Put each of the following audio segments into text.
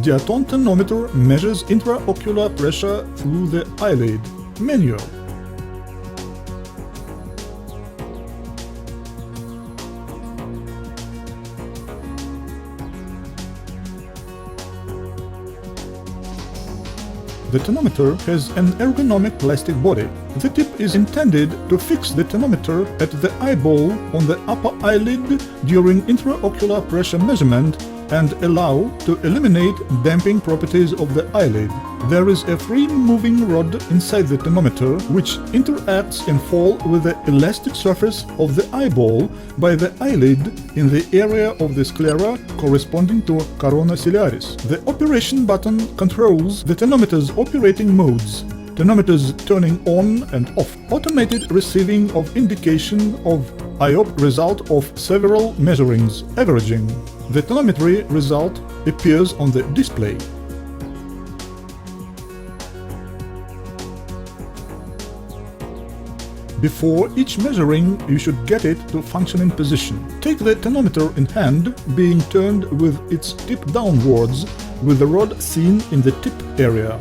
Diaton tonometer measures intraocular pressure through the eyelid. Manual. The tonometer has an ergonomic plastic body. The tip is intended to fix the tonometer at the eyeball on the upper eyelid during intraocular pressure measurement and allow to eliminate damping properties of the eyelid. There is a free-moving rod inside the tonometer which interacts and falls with the elastic surface of the eyeball by the eyelid in the area of the sclera corresponding to corona ciliaris. The operation button controls the tonometer's operating modes. Tonometers turning on and off. Automated receiving of indication of IOP result of several measurings. Averaging. The tonometry result appears on the display. Before each measuring, you should get it to functioning position. Take the tonometer in hand, being turned with its tip downwards, with the rod seen in the tip area.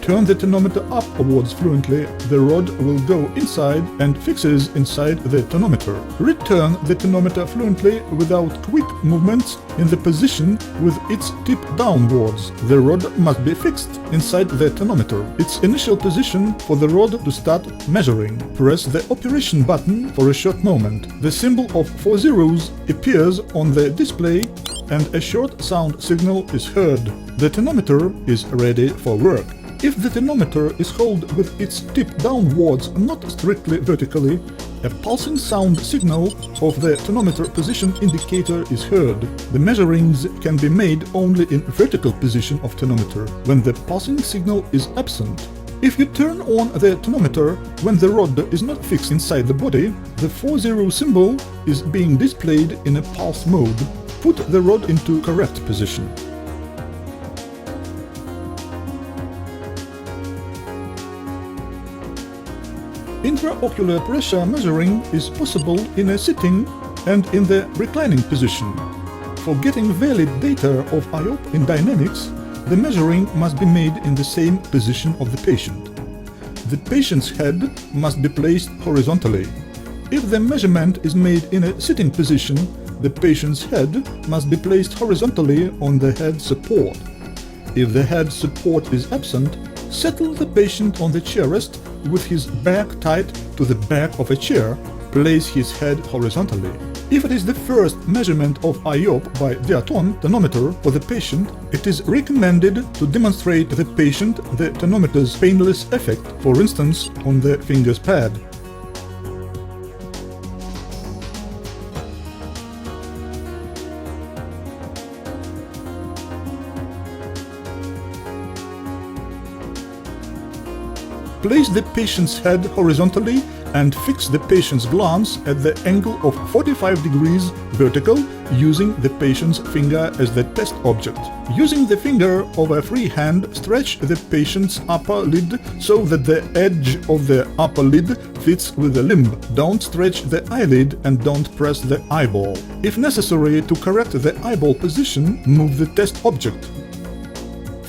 Turn the tonometer upwards fluently, the rod will go inside and fixes inside the tonometer. Return the tonometer fluently without quick movements in the position with its tip downwards. The rod must be fixed inside the tonometer. Its initial position for the rod to start measuring. Press the operation button for a short moment. The symbol of 4 zeros appears on the display and a short sound signal is heard. The tonometer is ready for work. If the tonometer is held with its tip downwards, not strictly vertically, a pulsing sound signal of the tonometer position indicator is heard. The measurings can be made only in vertical position of tonometer, when the pulsing signal is absent. If you turn on the tonometer when the rod is not fixed inside the body, the 4-0 symbol is being displayed in a pulse mode. Put the rod into correct position. Intraocular pressure measuring is possible in a sitting and in the reclining position. For getting valid data of IOP in dynamics, the measuring must be made in the same position of the patient. The patient's head must be placed horizontally. If the measurement is made in a sitting position, the patient's head must be placed horizontally on the head support. If the head support is absent, settle the patient on the chair rest with his back tied to the back of a chair. Place his head horizontally. If it is the first measurement of IOP by Diaton tonometer for the patient, it is recommended to demonstrate to the patient the tonometer's painless effect, for instance on the finger's pad. Place the patient's head horizontally and fix the patient's glance at the angle of 45 degrees vertical using the patient's finger as the test object. Using the finger of a free hand, stretch the patient's upper lid so that the edge of the upper lid fits with the limb. Don't stretch the eyelid and don't press the eyeball. If necessary to correct the eyeball position, move the test object.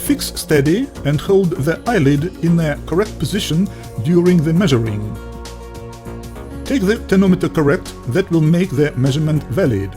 Fix steady and hold the eyelid in a correct position during the measuring. Take the tonometer correct, that will make the measurement valid.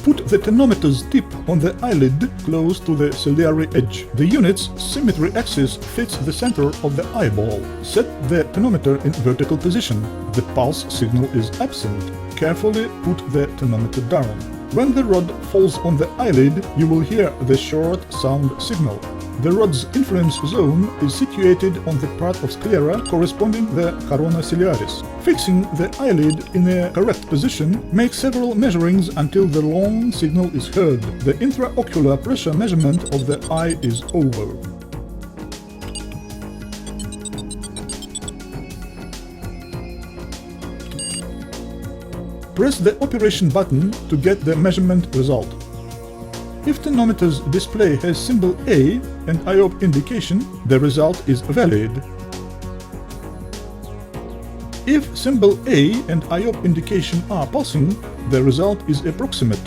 Put the tonometer's tip on the eyelid close to the ciliary edge. The unit's symmetry axis fits the center of the eyeball. Set the tonometer in vertical position. The pulse signal is absent. Carefully put the tonometer down. When the rod falls on the eyelid, you will hear the short sound signal. The rod's influence zone is situated on the part of sclera corresponding to the corona ciliaris. Fixing the eyelid in a correct position, make several measurings until the long signal is heard. The intraocular pressure measurement of the eye is over. Press the operation button to get the measurement result. If tonometer's display has symbol A and IOP indication, the result is valid. If symbol A and IOP indication are pulsing, the result is approximate.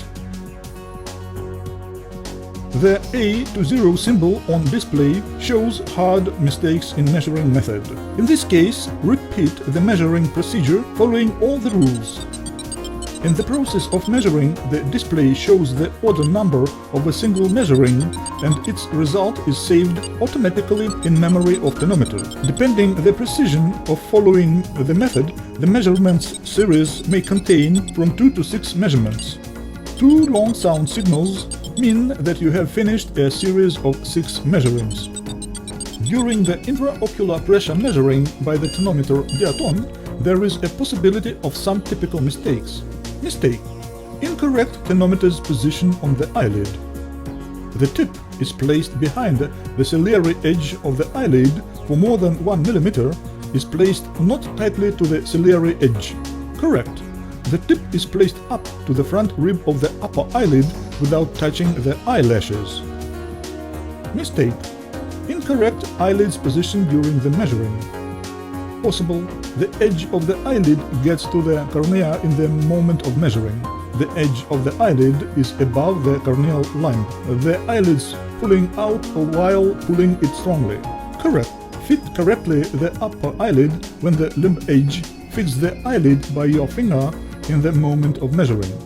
The A to 0 symbol on display shows hard mistakes in measuring method. In this case, repeat the measuring procedure following all the rules. In the process of measuring, the display shows the order number of a single measuring, and its result is saved automatically in memory of tonometer. Depending the precision of following the method, the measurements series may contain from 2 to 6 measurements. 2 long sound signals mean that you have finished a series of 6 measurings. During the intraocular pressure measuring by the tonometer diatom, there is a possibility of some typical mistakes. Mistake: incorrect tonometer's position on the eyelid. The tip is placed behind the ciliary edge of the eyelid for more than 1 mm, is placed not tightly to the ciliary edge. Correct. The tip is placed up to the front rib of the upper eyelid without touching the eyelashes. Mistake: incorrect eyelid's position during the measuring. Possible: the edge of the eyelid gets to the cornea in the moment of measuring. The edge of the eyelid is above the corneal line. The eyelid's pulling out while pulling it strongly. Correct. Fit correctly the upper eyelid when the limb edge fits the eyelid by your finger in the moment of measuring.